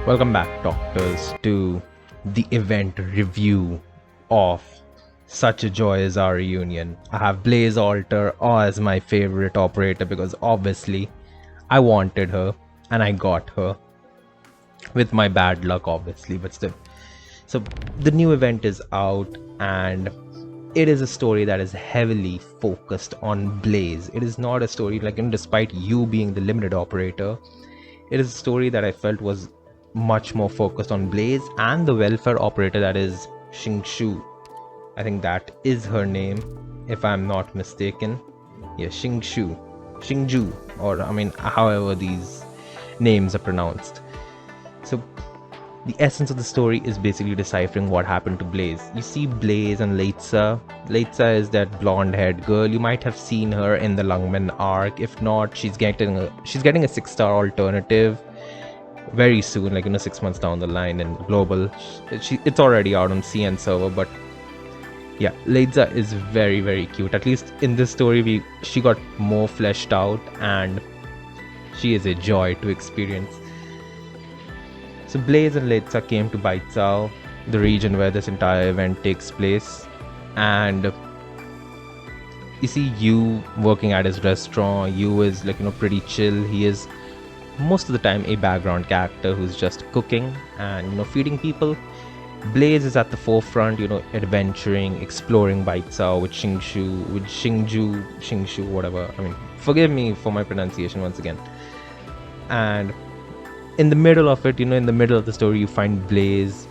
Welcome back, doctors, to the event review of Such a Joy Is Our Reunion. I have Blaze Alter as my favorite operator because obviously I wanted her and I got her with my bad luck, obviously, but still. So, the new event is out and it is a story that is heavily focused on Blaze. It is not a story despite you being the limited operator, it is a story that I felt was much more focused on Blaze and the welfare operator, that is Xingzhu. I think that is her name, if I'm not mistaken. Yeah, Xingzhu, or however these names are pronounced. So, the essence of the story is basically deciphering what happened to Blaze. You see Blaze and Leitza. Leitza is that blonde-haired girl. You might have seen her in the Lungman arc. If not, she's getting a 6-star alternative very soon, 6 months down the line in global. It's already out on CN server, but yeah, Leitza is very, very cute. At least in this story, she got more fleshed out, and she is a joy to experience. So Blaze and Leitza came to Baizhou, the region where this entire event takes place, and you see Yu working at his restaurant. Yu is pretty chill. He is most of the time a background character who's just cooking and feeding people. Blaze is at the forefront, adventuring, exploring Baizhou with Xingzhu, whatever. Forgive me for my pronunciation once again. And in the middle of it, in the middle of the story, you find Blaze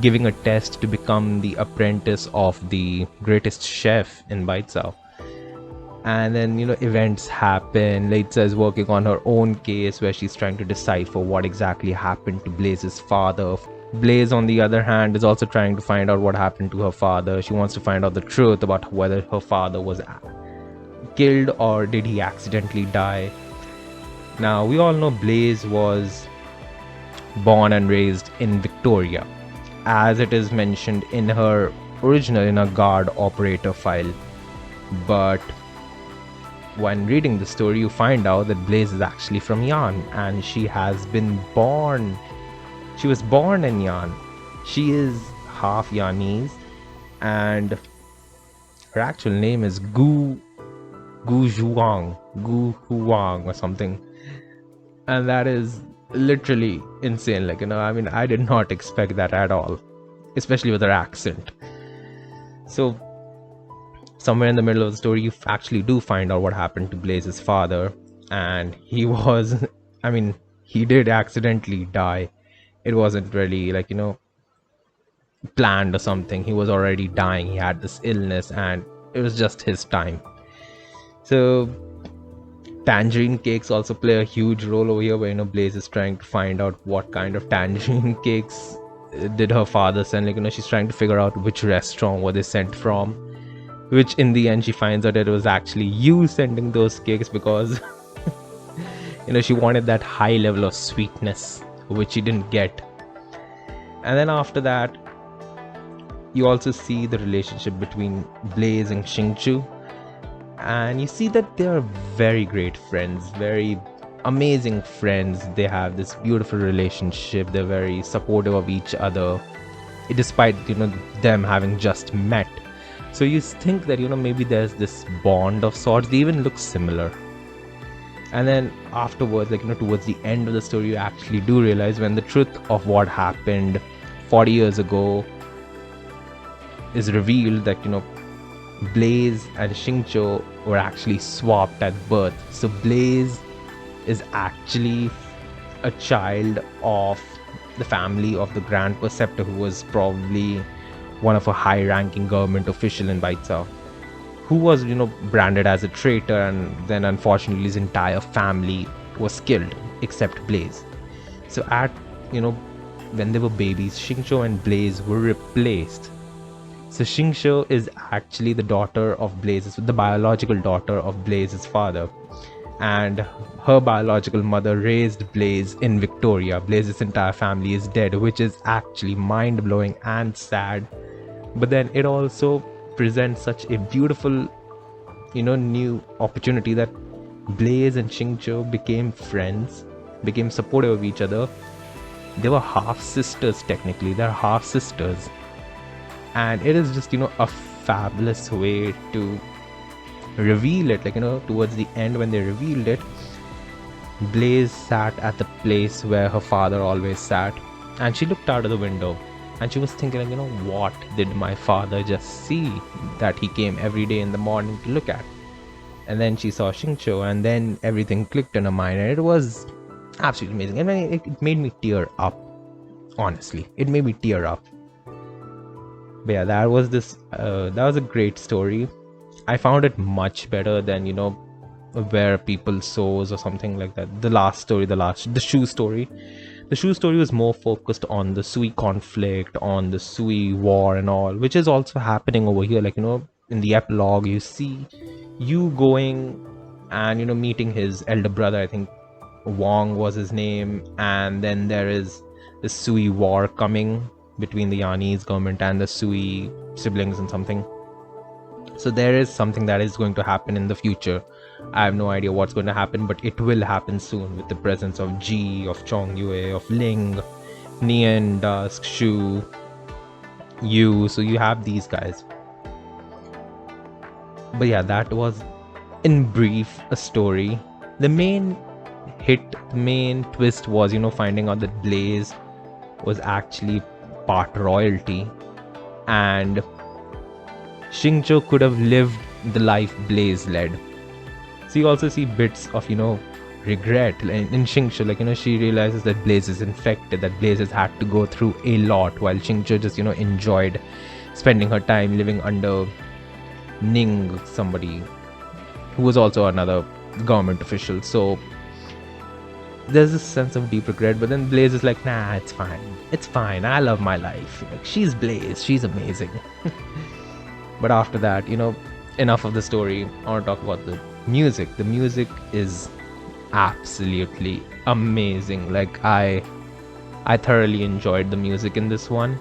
giving a test to become the apprentice of the greatest chef in Baizhou. And then, events happen. Leitza is working on her own case where she's trying to decipher what exactly happened to Blaze's father. Blaze, on the other hand, is also trying to find out what happened to her father. She wants to find out the truth about whether her father was killed or did he accidentally die. Now, we all know Blaze was born and raised in Victoria, as it is mentioned in her guard operator file. But when reading the story, you find out that Blaze is actually from Yan, and she was born in Yan. She is half Yanese, and her actual name is Gu Huang or something. And that is literally insane. I did not expect that at all, especially with her accent. So somewhere in the middle of the story, you actually do find out what happened to Blaze's father, and he did accidentally die. It wasn't really planned or something. He was already dying. He had this illness and it was just his time. So tangerine cakes also play a huge role over here, where Blaze is trying to find out what kind of tangerine cakes did her father send. She's trying to figure out which restaurant were they sent from, which in the end she finds out that it was actually you sending those cakes, because she wanted that high level of sweetness, which she didn't get. And then after that, you also see the relationship between Blaze and Xingzhu, and you see that they are very great friends, very amazing friends. They have this beautiful relationship. They're very supportive of each other, despite them having just met. So you think that maybe there's this bond of sorts. They even look similar. And then afterwards, towards the end of the story, you actually do realize, when the truth of what happened 40 years ago is revealed, that Blaze and Xingzhu were actually swapped at birth. So Blaze is actually a child of the family of the Grand Preceptor, who was probably one of a high-ranking government official in Baizhou, who was branded as a traitor, and then unfortunately his entire family was killed except Blaze. So at when they were babies, Xingzhu and Blaze were replaced. So Xingzhu is actually the biological daughter of Blaze's father, and her biological mother raised Blaze in Victoria. Blaze's entire family is dead, which is actually mind-blowing and sad. But then it also presents such a beautiful, new opportunity, that Blaze and Xingzhu became friends, became supportive of each other, They were half sisters, technically. They're half sisters. And it is just, a fabulous way to reveal it. Like, towards the end, when they revealed it, Blaze sat at the place where her father always sat, and she looked out of the window and she was thinking, like, what did my father just see that he came every day in the morning to look at? And then she saw Xingzhu, and then everything clicked in her mind, and it was absolutely amazing. And it made me tear up. Honestly, it made me tear up. But yeah, that was a great story. I found it much better than where people sows or something like that. The shoe story. The shoe story was more focused on the Sui conflict, on the Sui war and all, which is also happening over here. Like, in the epilogue, you see you going and meeting his elder brother. I think Wong was his name, and then there is the Sui war coming between the Yanese government and the Sui siblings and something. So there is something that is going to happen in the future. I have no idea what's going to happen, but it will happen soon with the presence of Ji, of Chong Yue, of Ling, Nian, Dusk, Shu, Yu. So you have these guys. But yeah, that was in brief a story. The main twist was, finding out that Blaze was actually part royalty, and Xingzhu could have lived the life Blaze led. So you also see bits of, regret in Xingzhu. Like, she realizes that Blaze is infected, that Blaze has had to go through a lot, while Xingzhu just, enjoyed spending her time living under Ning, somebody who was also another government official. So there's this sense of deep regret, but then Blaze is like, nah, it's fine, I love my life. Like, she's Blaze, she's amazing. But after that, enough of the story. I want to talk about the music. The music is absolutely amazing. Like, I thoroughly enjoyed the music in this one,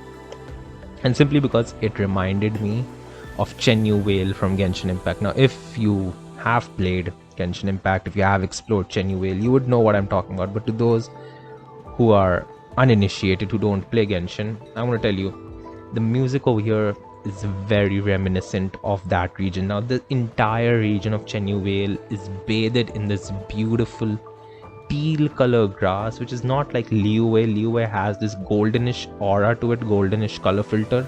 and simply because it reminded me of Chen Yu Whale from Genshin Impact. Now, if you have played Genshin Impact, if you have explored Chen Yu Whale, you would know what I'm talking about. But to those who are uninitiated, who don't play Genshin, I want to tell you, the music over here is very reminiscent of that region. Now, the entire region of Chen Yu Whale is bathed in this beautiful teal color grass, which is not like Liyue. Liyue has this goldenish aura to it, goldenish color filter.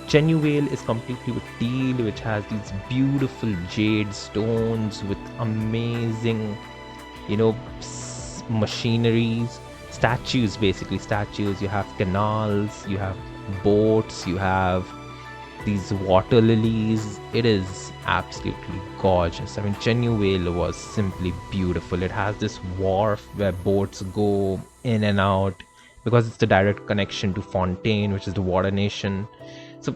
Chen Yu Whale is completely with teal, which has these beautiful jade stones with amazing, machineries, statues, basically statues. You have canals, you have boats, you have these water lilies. It is absolutely gorgeous. I mean, Chen Yu Whale was simply beautiful. It has this wharf where boats go in and out because it's the direct connection to Fontaine, which is the water nation. So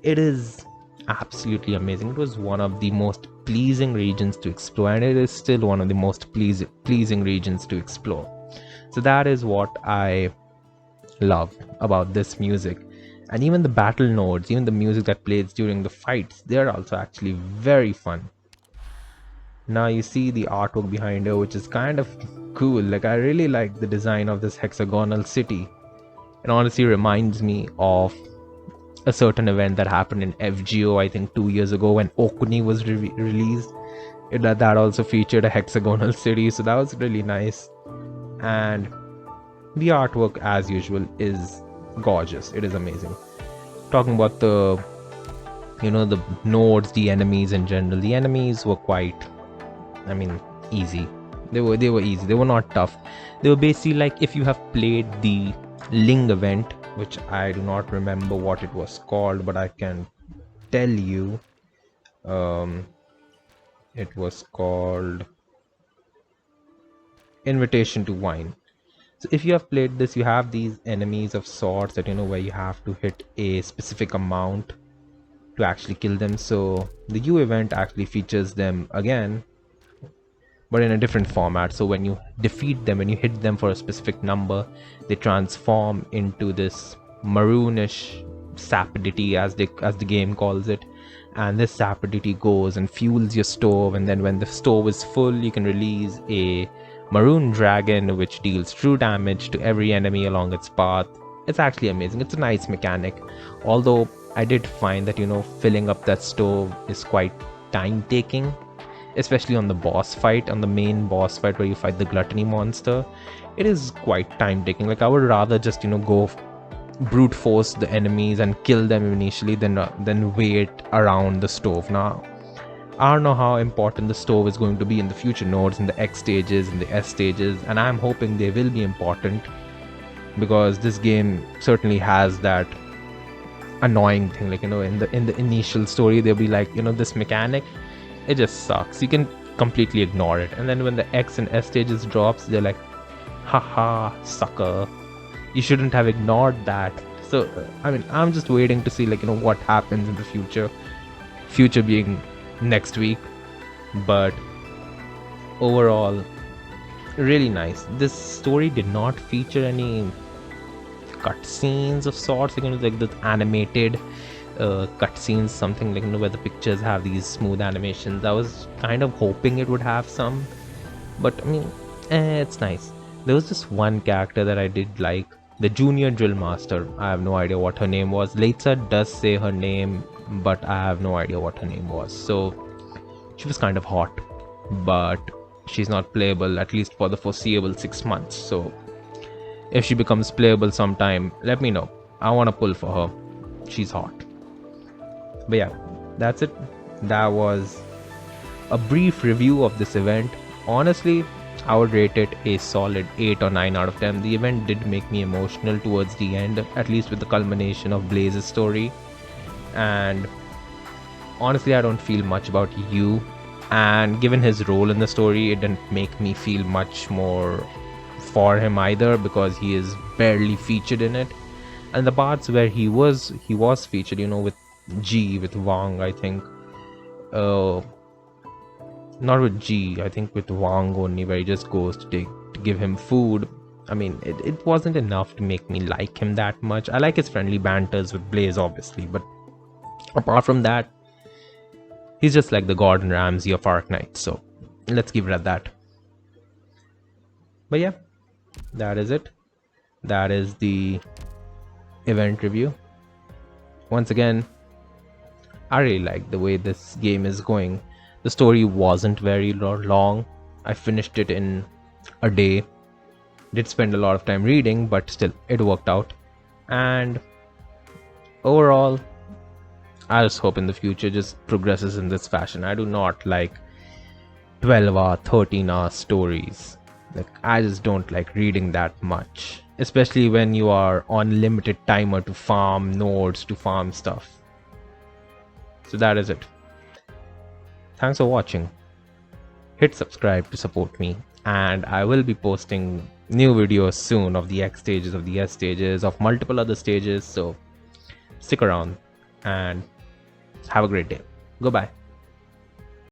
it is absolutely amazing. It was one of the most pleasing regions to explore, and it is still one of the most pleasing regions to explore. So that is what I love about this music. And even the battle nodes, even the music that plays during the fights, they're also actually very fun. Now you see the artwork behind her, which is kind of cool. Like, I really like the design of this hexagonal city. It honestly reminds me of a certain event that happened in FGO, I think 2 years ago, when Okuni was released. That also featured a hexagonal city, so that was really nice. And the artwork, as usual, is gorgeous. It is amazing. Talking about the nodes, the enemies in general. The enemies were quite, easy. They were easy. They were not tough. They were basically like, if you have played the Ling event, which I do not remember what it was called, but I can tell you, it was called Invitation to Wine. So if you have played this, you have these enemies of sorts that where you have to hit a specific amount to actually kill them. So the U event actually features them again, but in a different format. So when you defeat them, when you hit them for a specific number, they transform into this maroonish sapidity, as the game calls it. And this sapidity goes and fuels your stove, and then when the stove is full, you can release a maroon dragon which deals true damage to every enemy along its path. It's actually amazing. It's a nice mechanic, although I did find that filling up that stove is quite time taking, especially on the boss fight, on the main boss fight where you fight the gluttony monster. It is quite time taking. Like, I would rather just go brute force the enemies and kill them initially than wait around the stove. Now I don't know how important the stove is going to be in the future nodes, in the X stages, in the S stages, and I'm hoping they will be important, because this game certainly has that annoying thing. Like, in the initial story they'll be like, this mechanic, it just sucks, you can completely ignore it, and then when the X and S stages drops, they're like, haha, sucker, you shouldn't have ignored that. So I'm just waiting to see what happens in the future being next week. But overall, really nice. This story did not feature any cutscenes of sorts, like the animated cutscenes, something like where the pictures have these smooth animations. I was kind of hoping it would have some, but it's nice. There was just one character that I did like, the junior drill master. I have no idea what her name was. Leitza does say her name, but I have no idea what her name was. So she was kind of hot, but she's not playable, at least for the foreseeable 6 months. So if she becomes playable sometime, let me know. I want to pull for her. She's hot. But yeah, that's it. That was a brief review of this event. Honestly, I would rate it a solid 8 or 9 out of 10. The event did make me emotional towards the end, at least with the culmination of Blaze's story. And honestly, I don't feel much about Yu, and given his role in the story, it didn't make me feel much more for him either, because he is barely featured in it. And the parts where he was featured, with G, with Wang, I think, not with G, I think with Wang only, where he just goes to give him food. It wasn't enough to make me like him that much. I like his friendly banters with Blaze, obviously, but apart from that, he's just like the Gordon Ramsay of Arknights. So let's keep it at that. But yeah, that is it. That is the event review. Once again, I really like the way this game is going. The story wasn't very long. I finished it in a day. Did spend a lot of time reading, but still, it worked out. And overall, I just hope in the future just progresses in this fashion. I do not like 12-hour, 13-hour stories. Like, I just don't like reading that much, especially when you are on limited timer to farm nodes, to farm stuff. So that is it. Thanks for watching. Hit subscribe to support me, and I will be posting new videos soon of the X stages, of the S stages, of multiple other stages. So stick around and have a great day. Goodbye.